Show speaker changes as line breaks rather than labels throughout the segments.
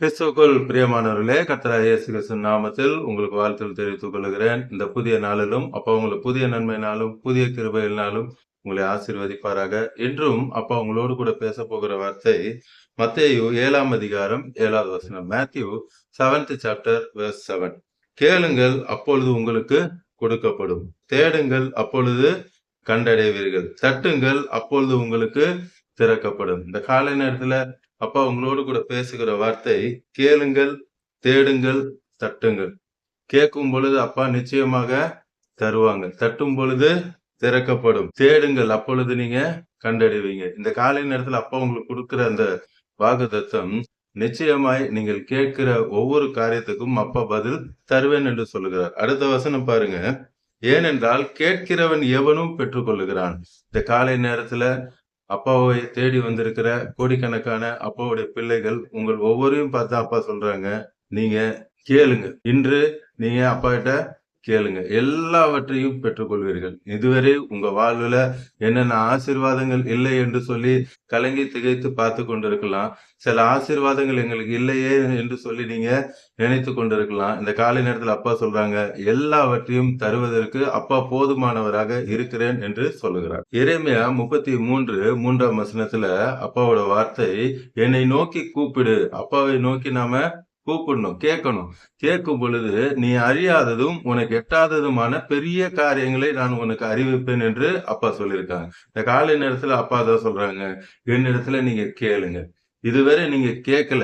கிறிஸ்துவுக்குள் பிரியமானவர்களே, கர்த்தராகிய இயேசு கிறிஸ்துவின் நாமத்தில் உங்களுக்கு வாழ்த்துக்கள் தெரிவித்துக் கொள்கிறேன். இந்த புதிய நாளிலும் அப்பா உங்களுக்கு புதிய நன்மையினாலும் புதிய கிருபையினாலும் உங்களை ஆசீர்வதிப்பாராக. இன்றும் அப்பா உங்களோடு கூட பேச போகிற வார்த்தை மத்தேயு 7ஆம் அதிகாரம் 7வது வசனம். Matthew 7th chapter verse 7. கேளுங்கள், அப்பொழுது உங்களுக்கு கொடுக்கப்படும். தேடுங்கள், அப்பொழுது கண்டடைவீர்கள். தட்டுங்கள், அப்பொழுது உங்களுக்கு திறக்கப்படும். இந்த காலை நேரத்துல அப்பா உங்களோடு கூட பேசுகிற வார்த்தை கேளுங்கள், தேடுங்கள், தட்டுங்கள். கேட்கும் பொழுது அப்பா நிச்சயமாக தருவாங்க. தட்டும் பொழுது திறக்கப்படும். தேடுங்கள், அப்பொழுது நீங்க கண்டடைவீங்க. இந்த காலை நேரத்துல அப்பா உங்களுக்கு கொடுக்கிற அந்த வாக்குத்தத்தம் நிச்சயமாய் நீங்கள் கேட்கிற ஒவ்வொரு காரியத்துக்கும் அப்பா பதில் தருவேன் என்று சொல்லுகிறார். அடுத்த வசனம் பாருங்க. ஏனென்றால் கேட்கிறவன் எவனும் பெற்றுக்கொள்ளுகிறான். இந்த காலை நேரத்துல அப்பாவை தேடி வந்திருக்கிற கோடிக்கணக்கான அப்பாவுடைய பிள்ளைகள் உங்கள் ஒவ்வொருவரையும் பார்த்து அப்பா சொல்றாங்க, நீங்க கேளுங்க. இன்று நீங்க அப்பா கிட்ட கேளுங்க, எல்லாவற்றையும் பெற்றுக்கொள்வீர்கள். இதுவரை உங்க வாழ்வுல என்னென்ன ஆசீர்வாதங்கள் இல்லை என்று சொல்லி கலங்கி திகைத்து பார்த்து கொண்டிருக்கலாம். சில ஆசீர்வாதங்கள் எங்களுக்கு இல்லையே என்று சொல்லி நீங்க நினைத்து கொண்டிருக்கலாம். இந்த காலை நேரத்தில் அப்பா சொல்றாங்க, எல்லாவற்றையும் தருவதற்கு அப்பா போதுமானவராக இருக்கிறேன் என்று சொல்லுகிறார். எரேமியா 33:3 வசனத்துல அப்பாவோட வார்த்தை, என்னை நோக்கி கூப்பிடு. அப்பாவை நோக்கி நாம கூப்பிடணும், கேட்கணும். கேட்கும் பொழுது நீ அறியாததும் உனக்கு எட்டாததுமான பெரிய காரியங்களை நான் உனக்கு அறிவிப்பேன் என்று அப்பா சொல்லியிருக்காங்க. இந்த காலை நேரத்துல அப்பா தான் சொல்றாங்க, என்னிடத்துல நீங்க கேளுங்க. இதுவரை நீங்க கேட்கல,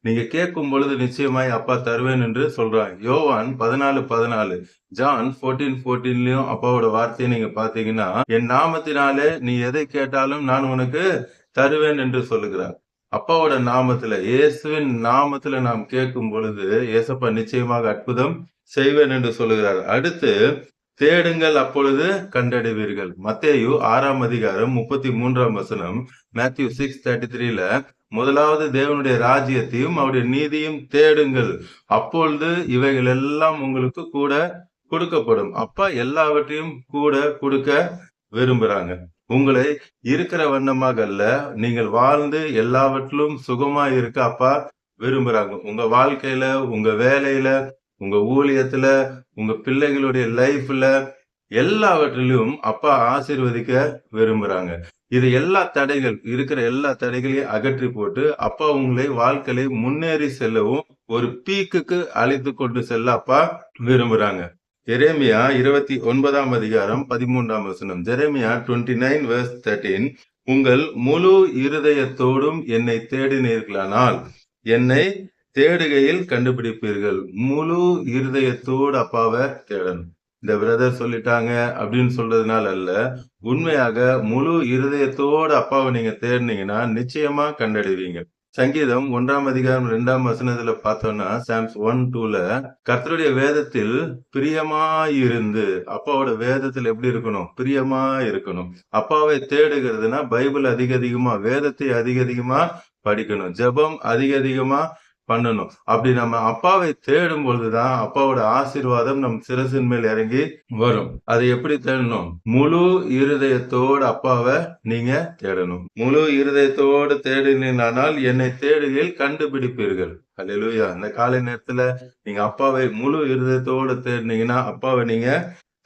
நீங்க கேட்கும் பொழுது நிச்சயமாய் அப்பா தருவேன் என்று சொல்றாங்க. யோவான் 14:14, ஜான் 14:14 அப்பாவோட வார்த்தையை நீங்க பாத்தீங்கன்னா, என் நாமத்தினாலே நீ எதை கேட்டாலும் நான் உனக்கு தருவேன் என்று சொல்லுகிறார். அப்பாவோட நாமத்துல, இயேசுவின் நாமத்துல நாம் கேட்கும் பொழுது இயேசப்பா நிச்சயமாக அற்புதம் செய்வேன் என்று சொல்லுகிறார். அடுத்து தேடுங்கள், அப்பொழுது கண்டடைவீர்கள். மத்தேயு 6ஆம் அதிகாரம் 33ஆம் வசனம். மேத்யூ 6:33ல முதலாவது தேவனுடைய ராஜ்யத்தையும் அவருடைய நீதியும் தேடுங்கள், அப்பொழுது இவைகள் எல்லாம் உங்களுக்கு கூட கொடுக்கப்படும். அப்பா எல்லாவற்றையும் கூட கொடுக்க விரும்புறாங்க. உங்களை இருக்கிற வண்ணமாக அல்ல, நீங்கள் வாழ்ந்து எல்லாவற்றிலும் சுகமா இருக்க அப்பா விரும்புறாங்க. உங்க வாழ்க்கையில, உங்க வேலையில, உங்க ஊழியத்துல, உங்க பிள்ளைகளுடைய லைஃப்ல எல்லாவற்றிலும் அப்பா ஆசீர்வதிக்க விரும்புறாங்க. இது எல்லா தடைகள் இருக்கிற எல்லா தடைகளையும் அகற்றி போட்டு அப்பா உங்களை வாழ்க்கையை முன்னேறி செல்லவும் ஒரு பீக்குக்கு அழைத்து கொண்டு செல்ல அப்பா விரும்புறாங்க. எரேமியா 29ஆம் அதிகாரம் 13ஆம் வசனம். ஜெரேமியா 29:13, உங்கள் முழு இருதயத்தோடும் என்னை தேடினீர்களானால் என்னை தேடுகையில் கண்டுபிடிப்பீர்கள். முழு இருதயத்தோடு அப்பாவை தேடணும். இந்த பிரதர் சொல்லிட்டாங்க அப்படின்னு சொல்றதுனால அல்ல, உண்மையாக முழு இருதயத்தோடு அப்பாவை நீங்க தேடினீங்கன்னா நிச்சயமா கண்டடைவீங்க. சங்கீதம் 1ஆம் அதிகாரம் 2ஆம் வசனத்துல பார்த்தோம்னா, சாம்ஸ் 1:2ல கர்த்தருடைய வேதத்தில் பிரியமாயிருந்து, அப்பாவோட வேதத்துல எப்படி இருக்கணும்? பிரியமா இருக்கணும். அப்பாவை தேடுகிறதுனா பைபிள் அதிகமா, வேதத்தை அதிகமா படிக்கணும், ஜெபம் அதிகமா பண்ணணும். அப்படி நம்ம அப்பாவை தேடும் பொழுதுதான் அப்பாவோட ஆசீர்வாதம் நம் சிரசின் மேல் இறங்கி வரும். அதை எப்படி தேடணும்? முழு இருதயத்தோடு அப்பாவை நீங்க தேடணும். முழு இருதயத்தோடு தேடினால் என்னை தேடுகையில் கண்டுபிடிப்பீர்கள். அல்லேலூயா. இந்த காலை நேரத்துல நீங்க அப்பாவை முழு இருதயத்தோடு தேடினீங்கன்னா அப்பாவை நீங்க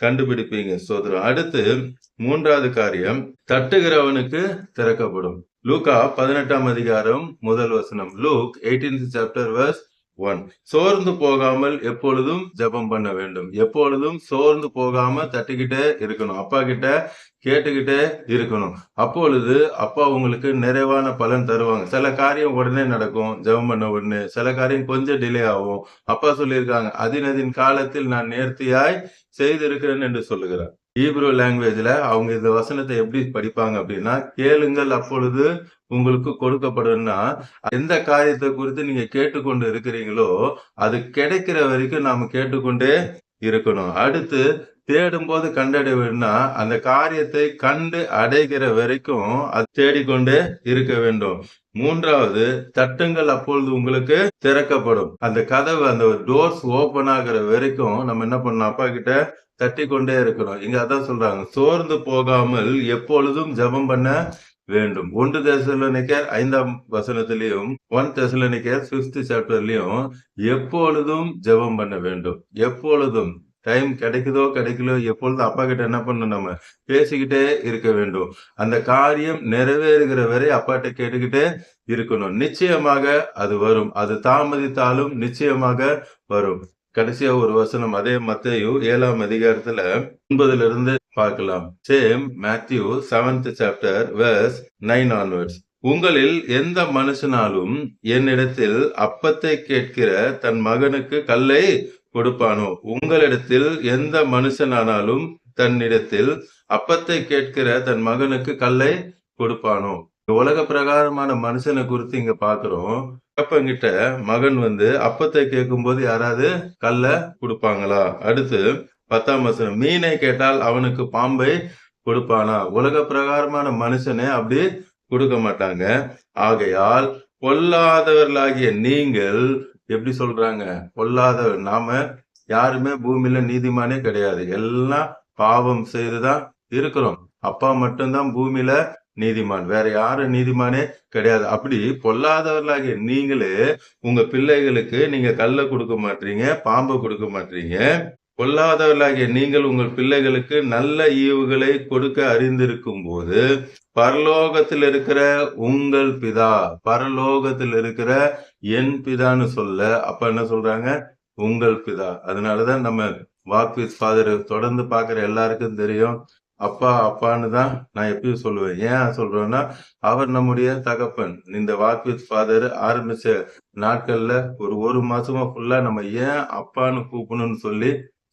கண்டுபிடிப்பீங்க. சோதரம். அடுத்து 3வது காரியம், தட்டுகிறவனுக்கு திறக்கப்படும். லூக்கா 18ஆம் அதிகாரம் 1 வசனம். Luke 18th chapter verse 1. சோர்ந்து போகாமல் எப்பொழுதும் ஜெபம் பண்ண வேண்டும். எப்பொழுதும் சோர்ந்து போகாம தட்டிக்கிட்டே இருக்கணும். அப்பா கிட்ட கேட்டுக்கிட்டே இருக்கணும். அப்பொழுது அப்பா உங்களுக்கு நிறைவான பலன் தருவாங்க. சில காரியம் உடனே நடக்கும், ஜெபம் பண்ண உடனே. சில காரியம் கொஞ்சம் டிலே ஆகும். அப்பா சொல்லியிருக்காங்க, அதினதின் காலத்தில் நான் நேர்த்தியாய் செய்திருக்கிறேன் என்று சொல்லுகிறார். ஹீப்ரு லாங்குவேஜ்ல அவங்க இந்த வசனத்தை எப்படி படிப்பாங்க அப்படின்னா, கேளுங்கள் அப்பொழுது உங்களுக்கு கொடுக்கப்படும்னா, எந்த காரியத்தை குறித்து நீங்க கேட்டுக்கொண்டு இருக்கிறீங்களோ அது கிடைக்கிற வரைக்கும் நாம கேட்டுக்கொண்டே இருக்கணும். அடுத்து தேடும் போது கண்டடைவேன்னா, அந்த காரியத்தை கண்டு அடைகிற வரைக்கும் அது தேடிக்கொண்டே இருக்க வேண்டும். 3வது, தட்டுங்கள் அப்பொழுது உங்களுக்கு திறக்கப்படும். அந்த கதவு, அந்த டோர்ஸ் ஓபன் ஆகிற வரைக்கும் நம்ம என்ன பண்ணணும்? அப்பா கிட்ட தட்டி கொண்டே இருக்கணும். இங்க அதான் சொல்றாங்க, சோர்ந்து போகாமல் எப்பொழுதும் ஜெபம் பண்ண வேண்டும். 1 தெசலோனிக்கேயர் 5ஆம் வசனத்திலையும் 1 தெசலோனிக்கேயர் 5th சாப்டர்லயும் எப்பொழுதும் ஜெபம் பண்ண வேண்டும். எப்பொழுதும் டைம் கிடைக்குதோ கிடைக்கலையோ எப்பொழுதும் அப்பா கிட்ட என்ன பண்ணணும், நம்ம பேசிக்கிட்டே இருக்க வேண்டும். அந்த காரியம் நிறைவேறுகிற வரை அப்பாட்ட கேட்டுக்கிட்டே இருக்கணும். நிச்சயமாக அது வரும். அது தாமதித்தாலும் நிச்சயமாக வரும். கடைசியா ஒரு வசனம் அதே மத்தேயு 7ஆம் அதிகாரத்துல 9 பார்க்கலாம். Same Matthew 7th chapter verse 9 onwards. உங்களில் எந்த மனுஷனாலும் என்னிடத்தில் அப்பத்தை கேட்கிற தன் மகனுக்கு கல்லை கொடுப்பானோ? உங்களிடத்தில் எந்த மனுஷனானாலும் தன்னிடத்தில் அப்பத்தை கேட்கிற தன் மகனுக்கு கல்லை கொடுப்பானோ? உலக பிரகாரமான மனுஷனை குறித்து இங்க பாக்குறோம். தகப்பன்கிட்ட மகன் அப்பத்தை கேட்கும் போது யாராவது கல்ல கொடுப்பாங்களா? அடுத்து 10ஆம் வசனம், மீனை கேட்டால் அவனுக்கு பாம்பை கொடுப்பானா? உலக பிரகாரமான மனுஷனே அப்படி கொடுக்க மாட்டாங்க. ஆகையால் பொல்லாதவர்களாகிய நீங்கள், எப்படி சொல்றாங்க? பொல்லாதவர். நாம யாருமே பூமியில நீதிமானே கிடையாது. எல்லாம் பாவம் செய்துதான் இருக்கிறோம். அப்பா மட்டும்தான் பூமியில நீதிமான், வேற யாரும் நீதிமானே கிடையாது. அப்படி பொல்லாதவர்களாகிய நீங்களே உங்க பிள்ளைகளுக்கு நீங்க கல்ல கொடுக்க மாட்டீங்க, பாம்பை கொடுக்க மாட்டீங்க. பொல்லாதவர்களாகிய நீங்கள் உங்கள் பிள்ளைகளுக்கு நல்ல ஈவுகளை கொடுக்க அறிந்திருக்கும் போது பரலோகத்தில் இருக்கிற உங்கள் பிதா, பரலோகத்தில் இருக்கிற என் பிதான்னு சொல்ல, அப்ப என்ன சொல்றாங்க? உங்கள் பிதா. அதனாலதான் நம்ம வாக் வித் ஃபாதர் தொடர்ந்து பாக்குற எல்லாருக்கும் தெரியும், அப்பா அப்பான்னு தான் நான் எப்பயும் சொல்லுவேன். ஏன் சொல்றேன்னா, அவர் நம்முடைய தகப்பன். இந்த வாக் வித் ஃபாதர் ஆரம்பிச்ச நாட்கள்ல ஒரு மாசமா ஃபுல்லா நம்ம ஏன் அப்பான்னு கூப்பிடணும்னு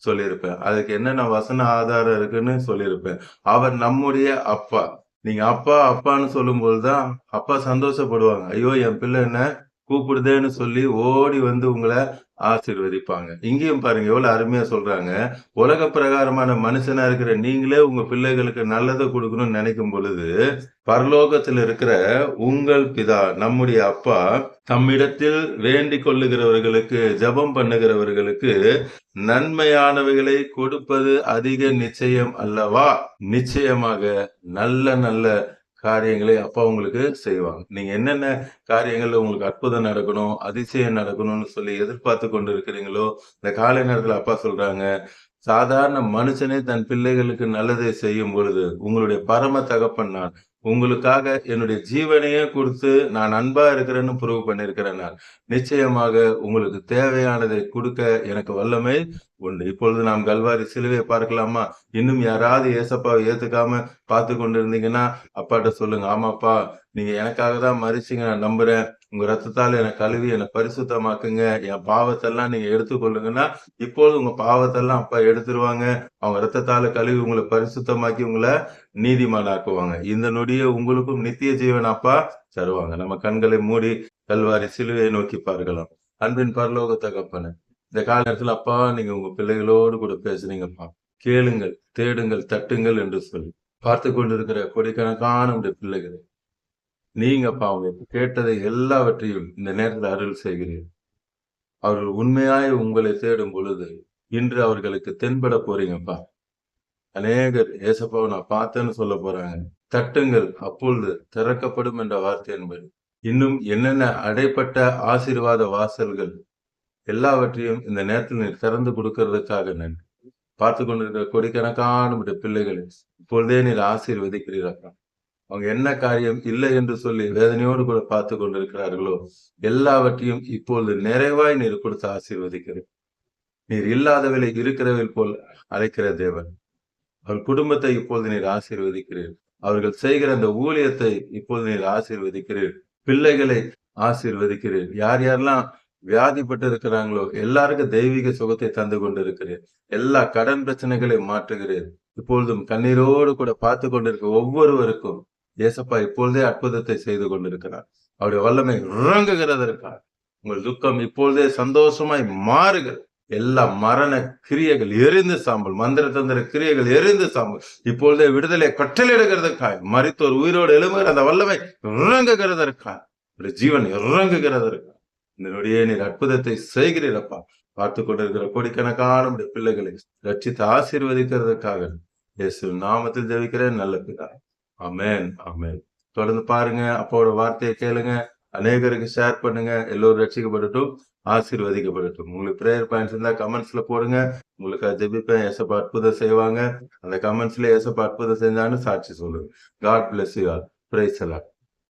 சொல்லியிருப்பேன். அதுக்கு என்னென்ன வசன ஆதாரம் இருக்குன்னு சொல்லியிருப்பேன். அவர் நம்முடைய அப்பா. நீங்க அப்பா அப்பான்னு சொல்லும் போதுதான் அப்பா சந்தோஷப்படுவாங்க. ஐயோ என் பிள்ளை என்ன கூப்பிடுதேன்னு சொல்லி ஓடி உங்களை ஆசீர்வதிப்பாங்க. இங்கேயும் பாருங்க எவ்வளவு அருமையா சொல்றாங்க. உலக பிரகாரமான மனுஷனா இருக்கிற நீங்களே உங்க பிள்ளைகளுக்கு நல்லதை கொடுக்கணும்னு நினைக்கும் பொழுது பரலோகத்தில் இருக்கிற உங்கள் பிதா, நம்முடைய அப்பா, தம்மிடத்தில் வேண்டிக் கொள்ளுகிறவர்களுக்கு, ஜெபம் பண்ணுகிறவர்களுக்கு நன்மையானவைகளை கொடுப்பது அதிக நிச்சயம் அல்லவா? நிச்சயமாக நல்ல நல்ல காரியங்களை அப்பா உங்களுக்கு செய்வாங்க. நீங்க என்னென்ன காரியங்கள்ல உங்களுக்கு அற்புதம் நடக்கணும், அதிசயம் நடக்கணும்னு சொல்லி எதிர்பார்த்து கொண்டு இருக்கிறீங்களோ, இந்த காலை நேரத்துல அப்பா சொல்றாங்க, சாதாரண மனுஷனே தன் பிள்ளைகளுக்கு நல்லதை செய்யும் பொழுது உங்களுடைய பரம தகப்பன் நான் உங்களுக்காக என்னுடைய ஜீவனையே கொடுத்து நான் அன்பா இருக்கிறேன்னு ப்ரூவ் பண்ணிருக்கிறேன். நான் நிச்சயமாக உங்களுக்கு தேவையானதை கொடுக்க எனக்கு வல்லமை உண்டு. இப்பொழுது நாம் கல்வாரி சிலுவையை பார்க்கலாமா? இன்னும் யாராவது ஏசப்பாவை ஏத்துக்காம பார்த்து கொண்டு இருந்தீங்கன்னா அப்பாட்ட சொல்லுங்க, ஆமாப்பா நீங்க எனக்காக தான் மறிச்சீங்க, நான் நம்புறேன். உங்க ரத்தத்தால என்னை கழுவி என்னை பரிசுத்தமாக்குங்க, என் பாவத்தெல்லாம் நீங்க எடுத்துக்கொள்ளுங்கன்னா இப்போது உங்க பாவத்தெல்லாம் அப்பா எடுத்துருவாங்க. அவங்க ரத்தத்தால கழுவி உங்களை பரிசுத்தமாக்கி உங்களை நீதிமானாக்குவாங்க. இந்த நொடியை உங்களுக்கும் நித்திய ஜீவன் அப்பா தருவாங்க. நம்ம கண்களை மூடி கல்வாரி சிலுவையை நோக்கி பார்க்கலாம். அன்பின் பரலோக தகப்பனே, இந்த கால நேரத்துல அப்பா நீங்க உங்க பிள்ளைகளோடு கூட பேசுறீங்கப்பா. கேளுங்கள், தேடுங்கள், தட்டுங்கள் என்று சொல்லி பார்த்து கொண்டிருக்கிற கோடிக்கணக்கான உடைய பிள்ளைகளை நீங்கப்பா அவங்க கேட்டதை எல்லாவற்றையும் இந்த நேரத்தில் அருள் செய்கிறீர்கள். அவர்கள் உண்மையாய் உங்களை தேடும் பொழுது இன்று அவர்களுக்கு தென்பட போறீங்கப்பா. அநேகர் ஏசப்பாவை நான் பார்த்தேன்னு சொல்ல போறாங்க. தட்டுங்கள் அப்பொழுது திறக்கப்படும் என்ற வார்த்தை என்பது இன்னும் என்னென்ன அடைப்பட்ட ஆசீர்வாத வாசல்கள் எல்லாவற்றையும் இந்த நேரத்தில் நீர் திறந்து கொடுக்கறதுக்காக நன்றி. பார்த்து கொண்டிருக்கிற கோடிக்கணக்கான பிள்ளைகளை இப்பொழுதே நீர் ஆசீர்வதிக்கிறீர்கள். அவங்க என்ன காரியம் இல்லை என்று சொல்லி வேதனையோடு கூட பார்த்து கொண்டிருக்கிறார்களோ எல்லாவற்றையும் இப்பொழுது நிறைவாய் நீர் கொடுத்து ஆசீர்வதிக்கிறீர். நீர் இல்லாதவளை இருக்கிறவள் போல் அழைக்கிற தேவன். அவள் குடும்பத்தை இப்பொழுது நீர் ஆசீர்வதிக்கிறீர். அவர்கள் செய்கிற அந்த ஊழியத்தை இப்போது நீர் ஆசீர்வதிக்கிறீர். பிள்ளைகளை ஆசீர்வதிக்கிறீர். யார் யாரெல்லாம் வியாதிப்பட்டு இருக்கிறாங்களோ எல்லாருக்கும் தெய்வீக சுகத்தை தந்து கொண்டு இருக்கிறீர். எல்லா கடன் பிரச்சனைகளை மாற்றுகிறீர். இப்பொழுதும் கண்ணீரோடு கூட பார்த்து கொண்டிருக்க ஒவ்வொருவருக்கும் ஏசப்பா இப்பொழுதே அற்புதத்தை செய்து கொண்டிருக்கிறார். அவருடைய வல்லமை இறங்குகிறதற்காக உங்கள் துக்கம் இப்பொழுதே சந்தோஷமாய் மாறுகிறது. எல்லா மரண கிரியைகள் எரிந்து சாம்பல், மந்திர தந்திர கிரியைகள் எரிந்து சாம்பல் இப்பொழுதே விடுதலை கட்டளையிடுகிறதற்காக, மரித்தோர் உயிரோடு எழும்புகிற அந்த வல்லமை இறங்குகிறதற்காக, ஒரு ஜீவன் இறங்குகிறதற்காக இந்த நொடியே நீர் அற்புதத்தை செய்கிறீரப்பா. பார்த்து கொண்டிருக்கிற கோடிக்கணக்கான பிள்ளைகளை ரட்சித்து ஆசீர்வதிக்கிறதுக்காக இயேசு நாமத்தில் ஜெபிக்கிறேன் நல்ல பிதா. ஆமென், ஆமென். தொடர்ந்து பாருங்க, அப்பாவோட வார்த்தையை கேளுங்க, அநேகருக்கு ஷேர் பண்ணுங்க. எல்லோரும் ரட்சிக்கப்படட்டும், ஆசீர்வதிக்கப்படட்டும். உங்களுக்கு பிரேயர் பாயிண்ட்ஸ் இருந்தா கமெண்ட்ஸ்ல போடுங்க. உங்களுக்கு ஜெபிப்பேன். ஏசப்பா அற்புதம் செய்வாங்க. அந்த கமெண்ட்ஸ்ல ஏசப்பா அற்புதம் செஞ்சான்னு சாட்சி சொல்லுங்க. God bless you all. Praise எல்லாம்.